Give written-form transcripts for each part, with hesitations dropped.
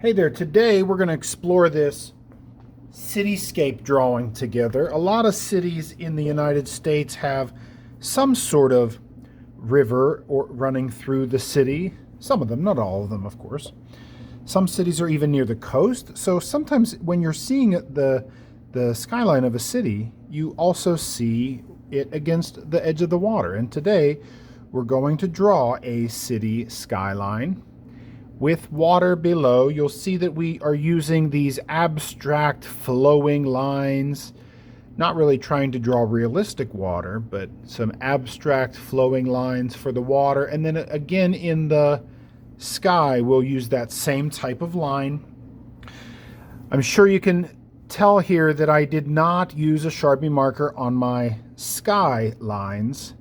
Hey there, today we're going to explore this cityscape drawing together. A lot of cities in the United States have some sort of river or running through the city. Some of them, not all of them, of course. Some cities are even near the coast. So sometimes when you're seeing the skyline of a city, you also see it against the edge of the water. And today we're going to draw a city skyline with water below. You'll see that we are using these abstract flowing lines, not really trying to draw realistic water, but some abstract flowing lines for the water. And then again in the sky, we'll use that same type of line. I'm sure you can tell here that I did not use a Sharpie marker on my sky lines,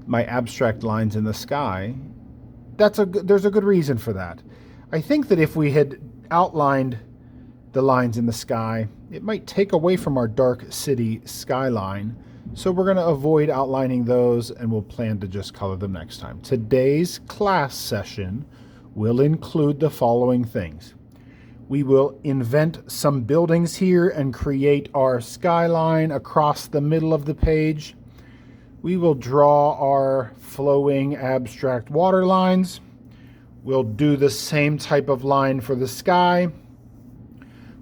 my abstract lines in the sky. There's a good reason for that. I think that if we had outlined the lines in the sky, it might take away from our dark city skyline. So we're going to avoid outlining those, and we'll plan to just color them next time. Today's class session will include the following things. We will invent some buildings here and create our skyline across the middle of the page. We will draw our flowing abstract water lines. We'll do the same type of line for the sky.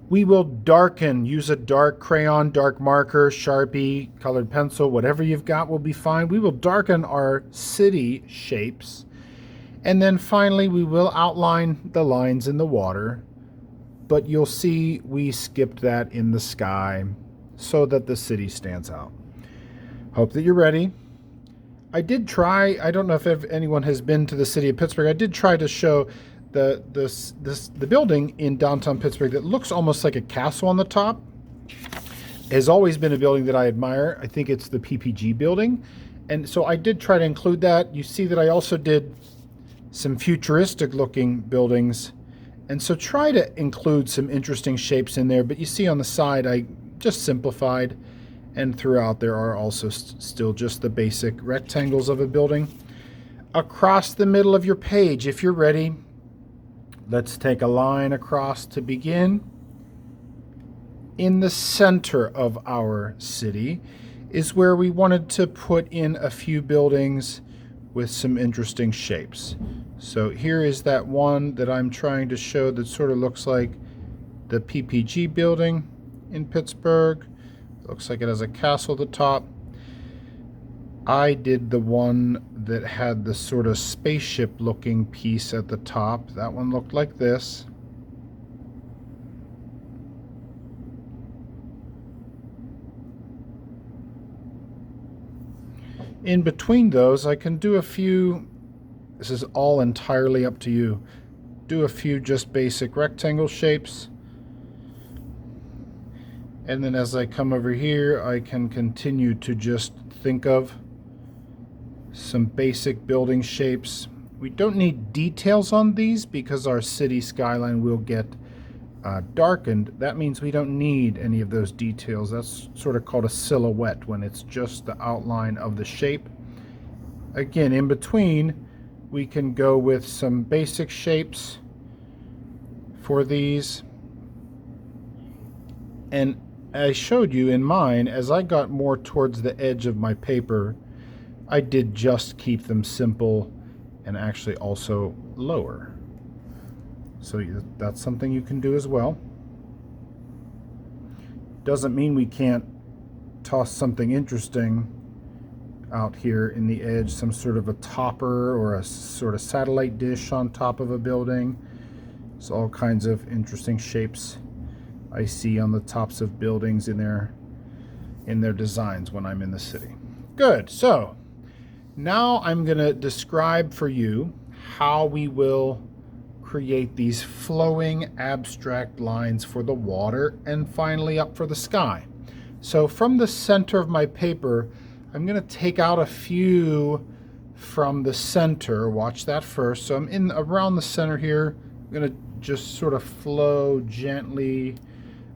We will darken, use a dark crayon, dark marker, Sharpie, colored pencil, whatever you've got will be fine. We will darken our city shapes. And then finally, we will outline the lines in the water. But you'll see we skipped that in the sky so that the city stands out. Hope that you're ready. I did try, I don't know if anyone has been to the city of Pittsburgh, I did try to show the building in downtown Pittsburgh that looks almost like a castle on the top. It has always been a building that I admire. I think it's the PPG building. And so I did try to include that. You see that I also did some futuristic looking buildings. And so try to include some interesting shapes in there. But you see on the side, I just simplified. And throughout there are also still just the basic rectangles of a building. Across the middle of your page, if you're ready, let's take a line across to begin. In the center of our city is where we wanted to put in a few buildings with some interesting shapes. So here is that one that I'm trying to show that sort of looks like the PPG building in Pittsburgh. Looks like it has a castle at the top. I did the one that had the sort of spaceship looking piece at the top. That one looked like this. In between those, I can do a few, this is all entirely up to you, do a few just basic rectangle shapes. And then as I come over here, I can continue to just think of some basic building shapes. We don't need details on these because our city skyline will get darkened. That means we don't need any of those details. That's sort of called a silhouette when it's just the outline of the shape. Again, in between, we can go with some basic shapes for these. And I showed you in mine, as I got more towards the edge of my paper, I did just keep them simple and actually also lower. So that's something you can do as well. Doesn't mean we can't toss something interesting out here in the edge, some sort of a topper or a sort of satellite dish on top of a building. It's all kinds of interesting shapes I see on the tops of buildings in their designs when I'm in the city. Good. So now I'm going to describe for you how we will create these flowing abstract lines for the water and finally up for the sky. So from the center of my paper, I'm going to take out a few from the center. Watch that first. So I'm in around the center here. I'm going to just sort of flow gently,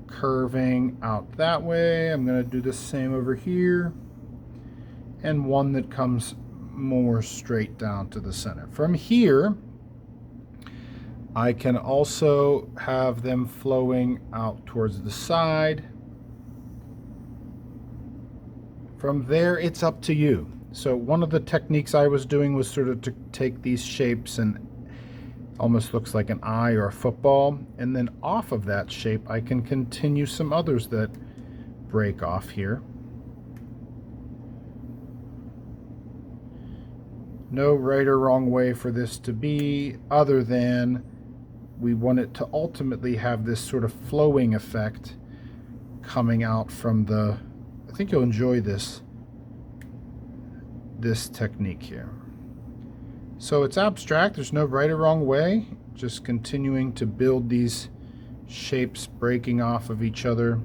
curving out that way. I'm going to do the same over here, and one that comes more straight down to the center. From here, I can also have them flowing out towards the side. From there, it's up to you. So one of the techniques I was doing was sort of to take these shapes and almost looks like an eye or a football, and then off of that shape I can continue some others that break off here. No right or wrong way for this to be, other than we want it to ultimately have this sort of flowing effect coming out from the, I think you'll enjoy this technique here. So it's abstract, there's no right or wrong way, just continuing to build these shapes breaking off of each other,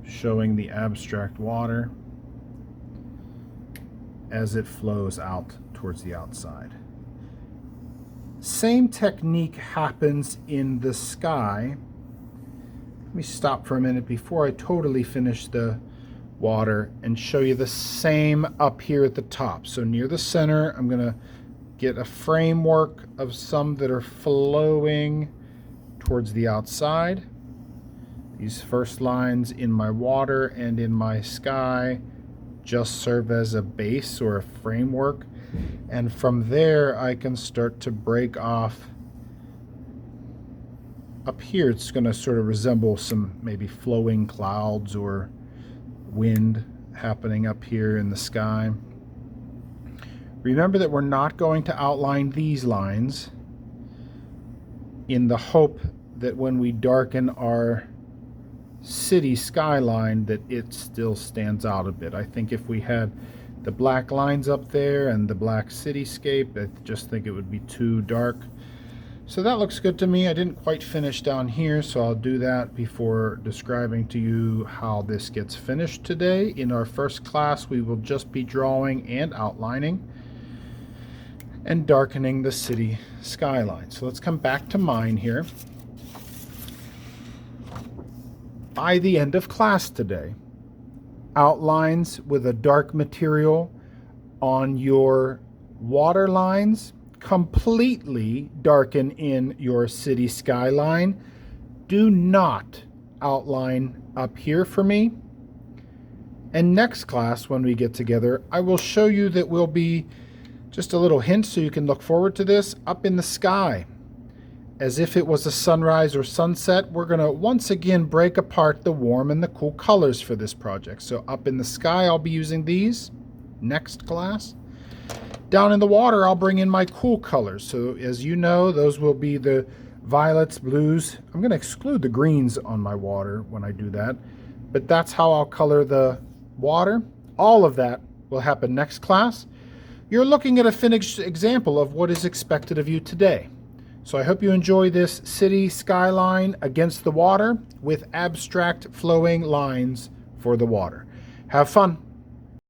showing the abstract water as it flows out towards the outside. Same technique happens in the sky. Let me stop for a minute before I totally finish the water and show you the same up here at the top. So near the center, I'm going to get a framework of some that are flowing towards the outside. These first lines in my water and in my sky just serve as a base or a framework, and from there I can start to break off. Up here it's going to sort of resemble some maybe flowing clouds or wind happening up here in the sky. Remember that we're not going to outline these lines, in the hope that when we darken our city skyline that it still stands out a bit. I think if we had the black lines up there and the black cityscape, I just think it would be too dark. So that looks good to me. I didn't quite finish down here, so I'll do that before describing to you how this gets finished today. In our first class, we will just be drawing and outlining and darkening the city skyline. So let's come back to mine here. By the end of class today, outlines with a dark material on your water lines completely darken in your city skyline. Do not outline up here for me. And next class, when we get together, I will show you that we'll be, just a little hint so you can look forward to this, up in the sky. As if it was a sunrise or sunset, we're going to once again break apart the warm and the cool colors for this project. So up in the sky, I'll be using these next class. Down in the water, I'll bring in my cool colors. So as you know, those will be the violets, blues. I'm going to exclude the greens on my water when I do that, but that's how I'll color the water. All of that will happen next class. You're looking at a finished example of what is expected of you today. So I hope you enjoy this city skyline against the water with abstract flowing lines for the water. Have fun.